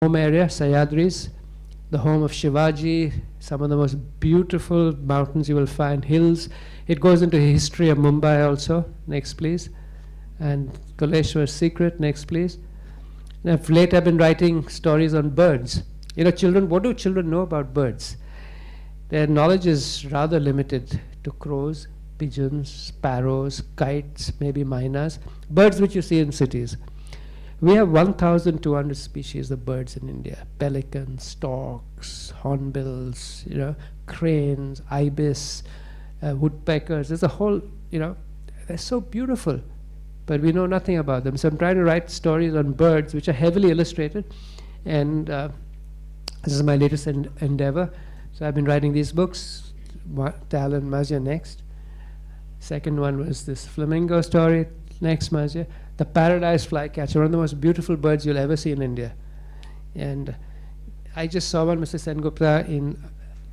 home area, Sahyadris, the home of Shivaji, some of the most beautiful mountains you will find, hills. It goes into history of Mumbai also. Next, please. And Koleshwar's secret. Next, please. And of late I've been writing stories on birds. You know, children, what do children know about birds? Their knowledge is rather limited to crows, pigeons, sparrows, kites, maybe mynas, birds which you see in cities. We have 1,200 species of birds in India: pelicans, storks, hornbills, you know, cranes, ibis, woodpeckers. There's a whole, you know, they're so beautiful, but we know nothing about them. So I'm trying to write stories on birds which are heavily illustrated, and this is my latest endeavor. So I've been writing these books. Tal and Mazia next. Second one was this flamingo story. Next, Mazia. The paradise flycatcher, one of the most beautiful birds you'll ever see in India. And I just saw one, Mr. Sengupta, in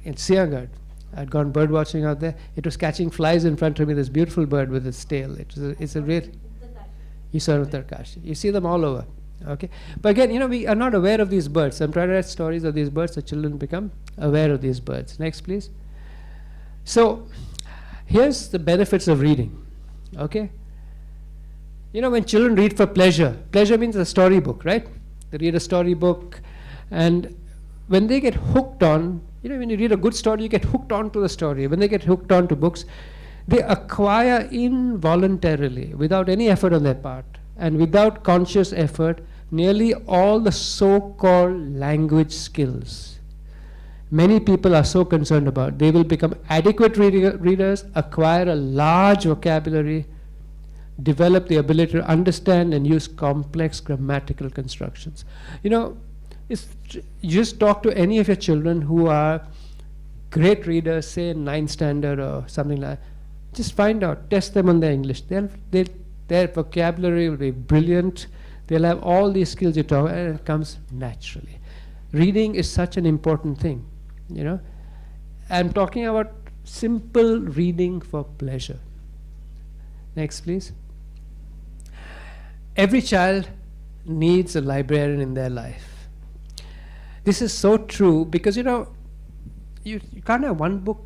Siagarh. I'd gone bird watching out there. It was catching flies in front of me, this beautiful bird with its tail. It's a real... You saw Uttarkashi. You see them all over. Okay? But again, you know, we are not aware of these birds. I'm trying to write stories of these birds so children become aware of these birds. Next, please. So, here's the benefits of reading. Okay? You know, when children read for pleasure, pleasure means a storybook, right? They read a storybook, and when they get hooked on, you know, when you read a good story, you get hooked on to the story. When they get hooked on to books, they acquire involuntarily, without any effort on their part, and without conscious effort, nearly all the so-called language skills many people are so concerned about. They will become adequate readers, acquire a large vocabulary, develop the ability to understand and use complex grammatical constructions. You know, you just talk to any of your children who are great readers, say in 9th standard or something like that. Just find out, test them on their English. Their vocabulary will be brilliant. They'll have all these skills you talk, and it comes naturally. Reading is such an important thing, you know. I'm talking about simple reading for pleasure. Next, please. Every child needs a librarian in their life. This is so true because, you know, you can't have one book,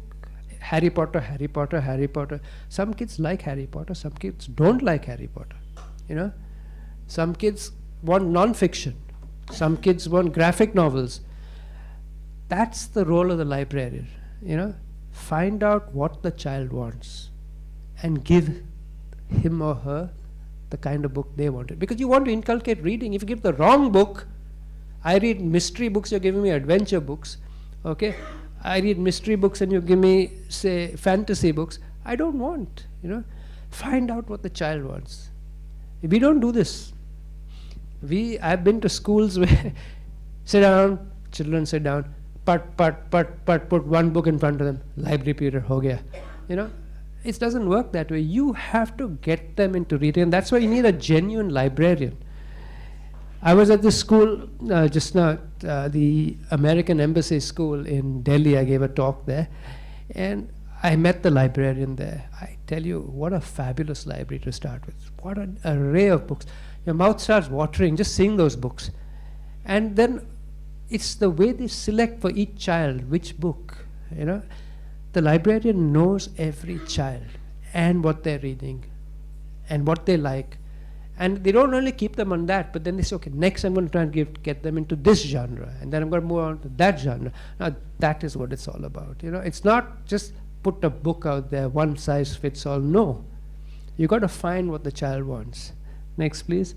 Harry Potter, Harry Potter, Harry Potter. Some kids like Harry Potter, some kids don't like Harry Potter, you know. Some kids want non-fiction, some kids want graphic novels. That's the role of the librarian, you know. Find out what the child wants and give him or her the kind of book they wanted. Because you want to inculcate reading. If you give the wrong book, I read mystery books, you're giving me adventure books, okay? I read mystery books and you give me, say, fantasy books. I don't want, you know. Find out what the child wants. We don't do this. I've been to schools where sit down, children sit down, put one book in front of them, library period, ho gaya. You know, it doesn't work that way. You have to get them into reading, and that's why you need a genuine librarian. I was at this school just now, the American Embassy School in Delhi. I gave a talk there, and I met the librarian there. I tell you, what a fabulous library to start with. What an array of books. Your mouth starts watering just seeing those books. And then it's the way they select for each child which book, you know. The librarian knows every child and what they're reading and what they like. And they don't only keep them on that, but then they say, okay, next I'm going to try and get them into this genre, and then I'm going to move on to that genre. Now, that is what it's all about. You know, it's not just put a book out there, one size fits all. No. You've got to find what the child wants. Next, please.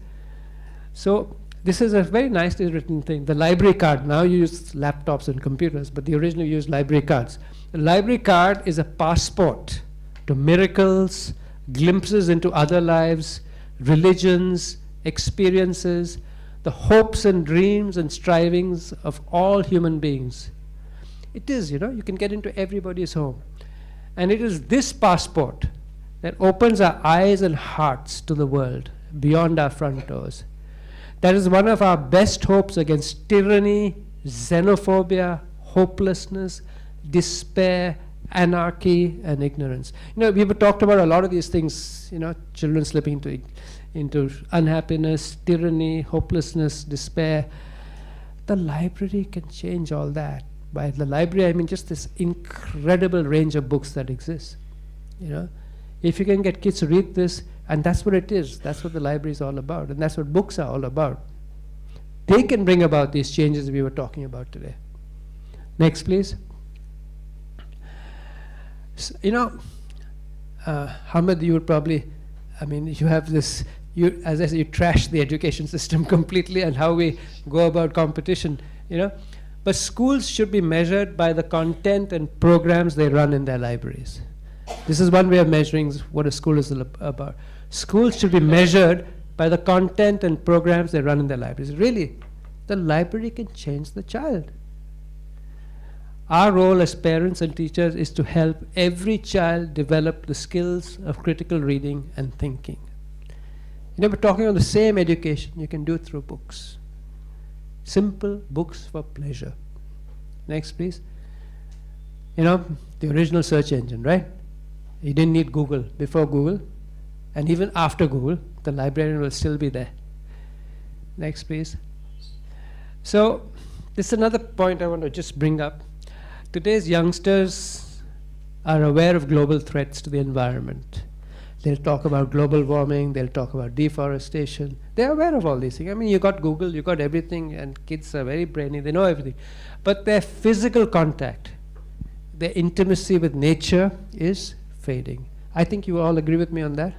So, this is a very nicely written thing. The library card. Now you use laptops and computers, but they originally used library cards. The library card is a passport to miracles, glimpses into other lives, religions, experiences, the hopes and dreams and strivings of all human beings. It is, you know, you can get into everybody's home. And it is this passport that opens our eyes and hearts to the world beyond our front doors. That is one of our best hopes against tyranny, xenophobia, hopelessness, despair, anarchy, and ignorance. You know, we've talked about a lot of these things, you know, children slipping into unhappiness, tyranny, hopelessness, despair. The library can change all that. By the library, I mean just this incredible range of books that exist. If you can get kids to read this, and that's what it is. That's what the library is all about, and that's what books are all about. They can bring about these changes we were talking about today. Next, please. Hamid, you would probably, you have this, as I say, you trash the education system completely and how we go about competition, But schools should be measured by the content and programs they run in their libraries. This is one way of measuring what a school is about. Schools should be measured by the content and programs they run in their libraries. Really, the library can change the child. Our role as parents and teachers is to help every child develop the skills of critical reading and thinking. We're talking on the same education. You can do it through books. Simple books for pleasure. Next, please. The original search engine, right? You didn't need Google before Google, and even after Google, the librarian will still be there. Next, please. So, this is another point I want to just bring up. Today's youngsters are aware of global threats to the environment. They'll talk about global warming, they'll talk about deforestation. They're aware of all these things. You got Google, you got everything, and kids are very brainy, they know everything. But their physical contact, their intimacy with nature is fading. I think you all agree with me on that?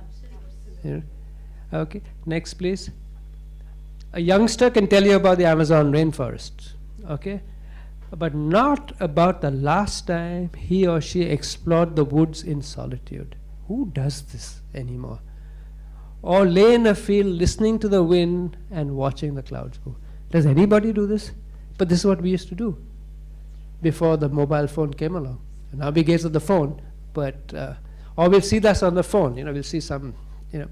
Okay, next please. A youngster can tell you about the Amazon rainforest, okay? But not about the last time he or she explored the woods in solitude. Who does this anymore? Or lay in a field listening to the wind and watching the clouds go. Does anybody do this? But this is what we used to do before the mobile phone came along. And now we gaze at the phone, but or we'll see this on the phone. We'll see some,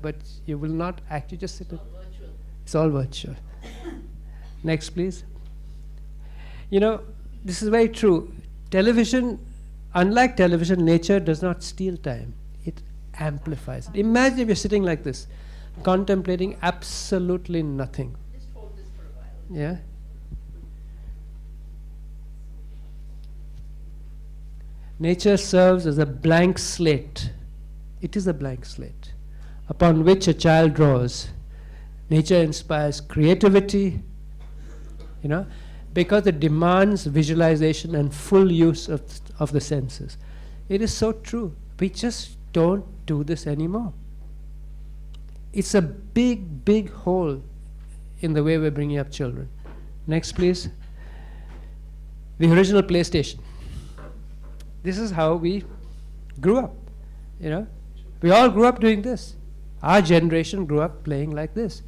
but you will not actually just sit. It's all virtual. Next, please. This is very true. Television, unlike television, nature does not steal time. It amplifies it. Imagine if you're sitting like this, contemplating absolutely nothing. Just hold this for a while. Yeah. Nature serves as a blank slate. It is a blank slate upon which a child draws. Nature inspires creativity, because it demands visualization and full use of the senses. It is so true. We just don't do this anymore. It's a big, big hole in the way we're bringing up children. Next, please. The original PlayStation. This is how we grew up, We all grew up doing this. Our generation grew up playing like this.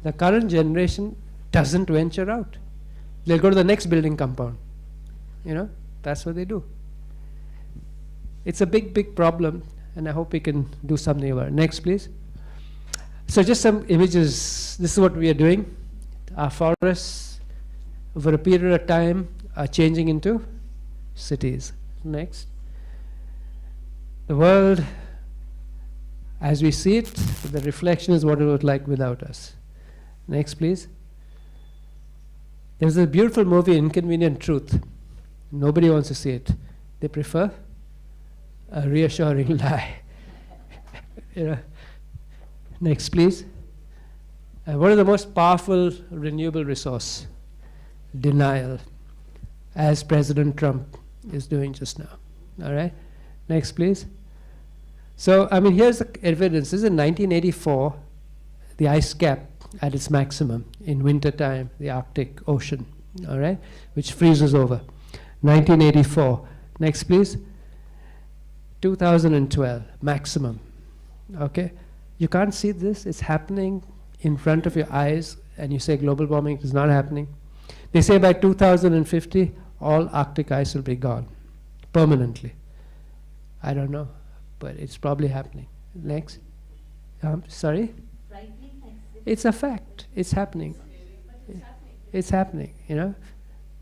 The current generation doesn't venture out. They'll go to the next building compound. That's what they do. It's a big, big problem, and I hope we can do something about it. Next, please. So just some images. This is what we are doing. Our forests, over a period of time, are changing into cities. Next. The world, as we see it, the reflection is what it was like without us. Next, please. There's a beautiful movie, Inconvenient Truth. Nobody wants to see it. They prefer a reassuring lie. Next, please. What is the most powerful renewable resource? Denial, as President Trump is doing just now. All right? Next, please. So, here's the evidence. This is in 1984, the ice cap at its maximum in winter time, the Arctic Ocean, all right, which freezes over. 1984. Next, please. 2012, maximum. Okay? You can't see this. It's happening in front of your eyes, and you say global warming is not happening. They say by 2050, all Arctic ice will be gone permanently. I don't know, but it's probably happening. Next. Sorry? It's a fact. It's happening. It's happening,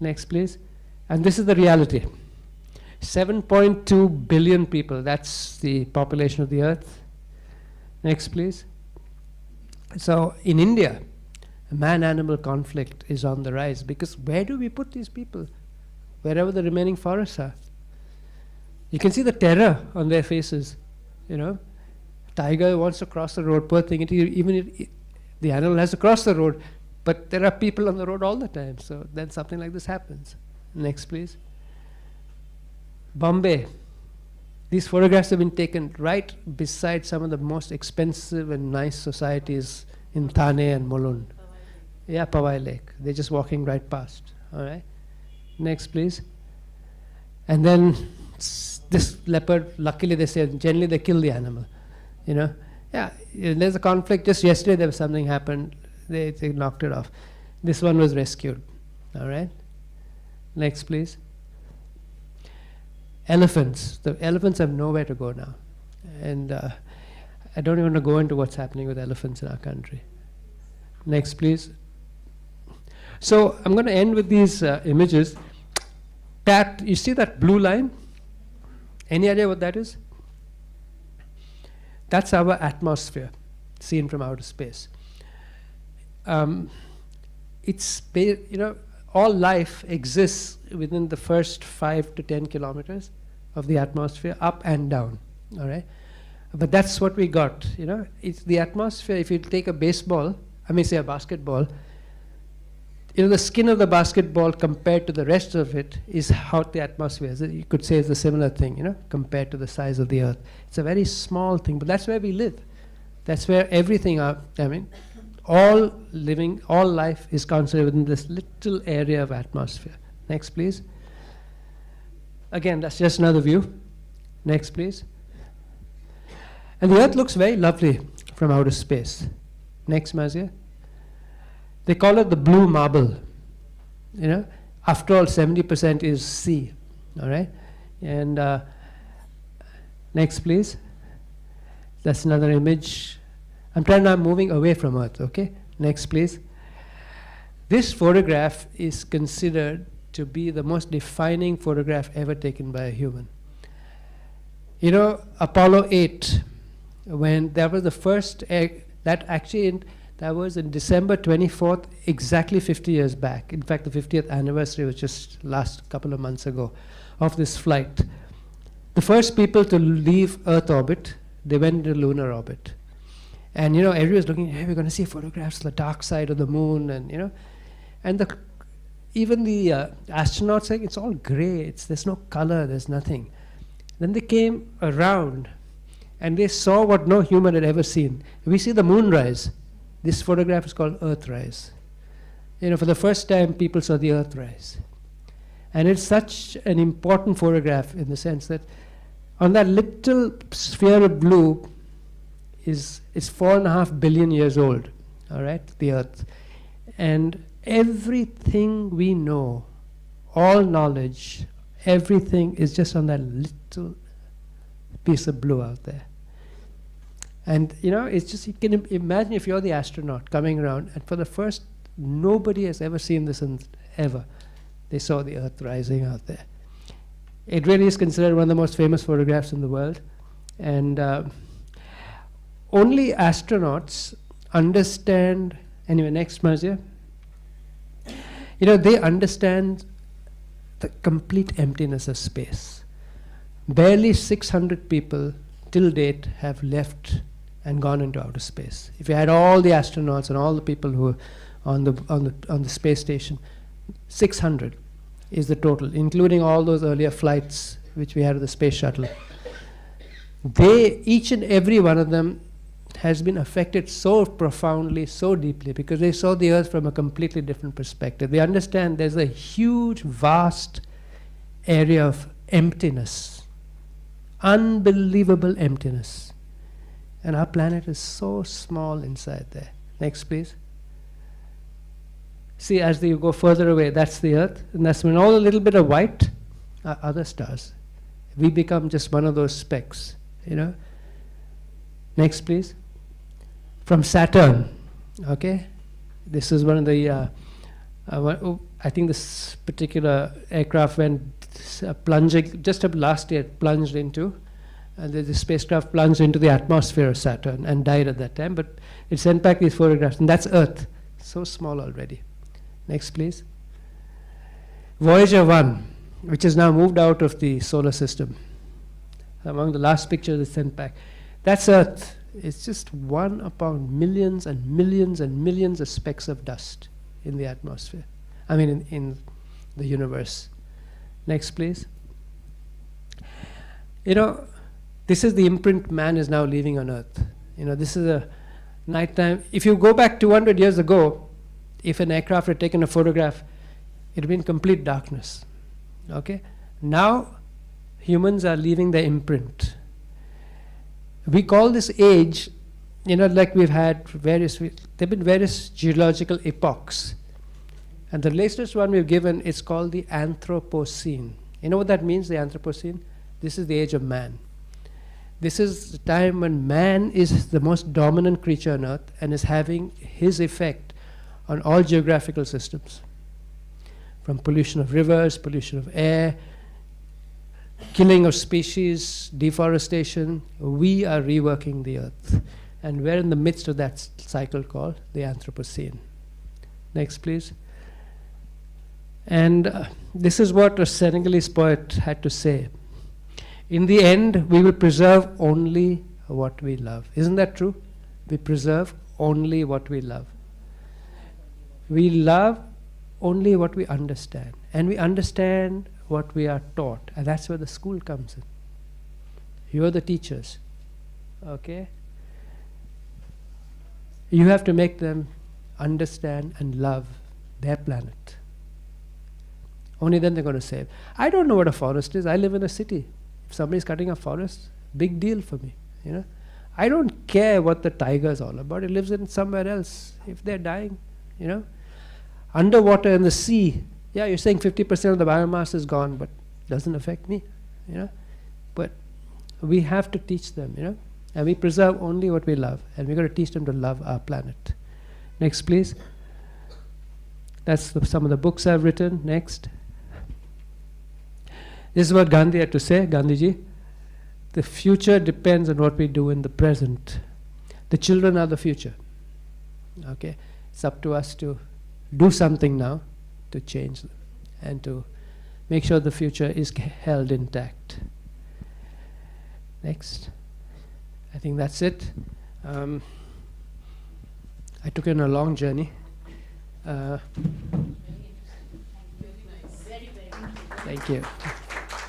Next, please. And this is the reality. 7.2 billion people. That's the population of the Earth. Next, please. So in India, Man-animal conflict is on the rise, because where do we put these people? Wherever the remaining forests are. You can see the terror on their faces, you know. Tiger wants to cross the road, poor thing, the animal has to cross the road, but there are people on the road all the time, so then something like this happens. Next, please. Bombay. These photographs have been taken right beside some of the most expensive and nice societies in Thane and Mulund. Yeah, Powai Lake. They're just walking right past. All right. Next, please. And then this leopard, luckily they say, generally they kill the animal. You know, yeah, there's a conflict. Just yesterday there was something happened. They knocked it off. This one was rescued. All right. Next, please. Elephants. The elephants have nowhere to go now. And I don't even want to go into what's happening with elephants in our country. Next, please. So I'm going to end with these images. That, you see that blue line? Any idea what that is? That's our atmosphere, seen from outer space. It's, you know, all life exists within the first 5 to 10 kilometers of the atmosphere, up and down, all right? But that's what we got, you know? It's the atmosphere. If you take a baseball, say a basketball, you know, the skin of the basketball compared to the rest of it is how the atmosphere is. You could say it's a similar thing, you know, compared to the size of the earth. It's a very small thing, but that's where we live. That's where everything, all living, all life is concentrated within this little area of atmosphere. Next, please. Again, that's just another view. Next, please. And the earth looks very lovely from outer space. Next, Mazia. They call it the blue marble. You know, after all, 70% is sea. All right. And next, please. That's another image. I'm moving away from Earth. Okay. Next, please. This photograph is considered to be the most defining photograph ever taken by a human. You know, Apollo 8, when that was the first egg, that was in December 24th, exactly 50 years back. In fact, the 50th anniversary was just last couple of months ago of this flight. The first people to leave Earth orbit, they went into lunar orbit. And, you know, everyone's looking, hey, we're going to see photographs of the dark side of the moon, and, you know, and even the astronauts saying it's all gray, there's no color, there's nothing. Then they came around, and they saw what no human had ever seen. We see the moonrise. This photograph is called Earthrise. You know, for the first time, people saw the Earthrise. And it's such an important photograph in the sense that on that little sphere of blue is 4.5 billion years old, all right, the Earth. And everything we know, all knowledge, everything is just on that little piece of blue out there. And, you know, it's just, you can imagine if you're the astronaut coming around, and for the first, nobody has ever seen this ever. They saw the Earth rising out there. It really is considered one of the most famous photographs in the world. And only astronauts understand, anyway, next, Marzia. You know, they understand the complete emptiness of space. Barely 600 people till date have left and gone into outer space. If you had all the astronauts and all the people who are on the space station, 600 is the total, including all those earlier flights which we had with the space shuttle. Each and every one of them has been affected so profoundly, so deeply, because they saw the Earth from a completely different perspective. They understand there's a huge, vast area of emptiness, unbelievable emptiness. And our planet is so small inside there. Next, please. See, as you go further away, that's the Earth, and that's when all a little bit of white are other stars. We become just one of those specks, you know. Next, please. From Saturn, okay? This is one of the, I think this particular aircraft went plunging, just last year it plunged into, and the spacecraft plunged into the atmosphere of Saturn and died at that time, but it sent back these photographs, and that's Earth. So small already. Next, please. Voyager 1, which has now moved out of the solar system. Among the last pictures it's sent back. That's Earth. It's just one upon millions and millions and millions of specks of dust in the atmosphere. I mean, in the universe. Next, please. You know, this is the imprint man is now leaving on Earth. You know, this is a nighttime. If you go back 200 years ago, if an aircraft had taken a photograph, it would be in complete darkness. Okay? Now, humans are leaving their imprint. We call this age, you know, like we've had various, there have been various geological epochs. And the latest one we've given is called the Anthropocene. You know what that means, the Anthropocene? This is the age of man. This is the time when man is the most dominant creature on Earth and is having his effect on all geographical systems. From pollution of rivers, pollution of air, killing of species, deforestation, we are reworking the Earth. And we're in the midst of that cycle called the Anthropocene. Next, please. And this is what a Senegalese poet had to say. In the end, we will preserve only what we love. Isn't that true? We preserve only what we love. We love only what we understand. And we understand what we are taught. And that's where the school comes in. You are the teachers. Okay? You have to make them understand and love their planet. Only then they're going to save. I don't know what a forest is. I live in a city. If somebody's cutting a forest, big deal for me. You know, I don't care what the tiger is all about. It lives in somewhere else. If they're dying, you know, underwater in the sea. Yeah, you're saying 50% of the biomass is gone, but doesn't affect me. You know, but we have to teach them. You know, and we preserve only what we love, and we're going to teach them to love our planet. Next, please. That's some of the books I've written. Next. This is what Gandhi had to say, Gandhiji. The future depends on what we do in the present. The children are the future. Okay? It's up to us to do something now to change them and to make sure the future is held intact. Next. I think that's it. I took you on a long journey. Thank you.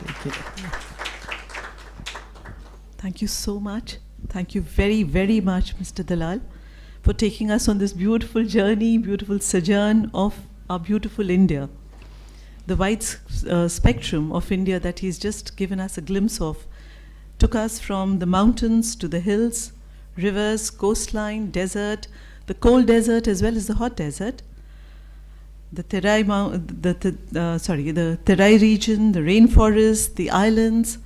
Thank you. Thank you so much. Thank you very, very much, Mr. Dalal, for taking us on this beautiful journey, beautiful sojourn of our beautiful India. The wide spectrum of India that he's just given us a glimpse of took us from the mountains to the hills, rivers, coastline, desert, the cold desert as well as the hot desert. The Terai region, the rainforest, the islands,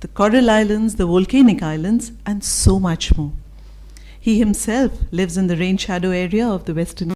the coral islands, the volcanic islands, and so much more. He himself lives in the rain shadow area of the Western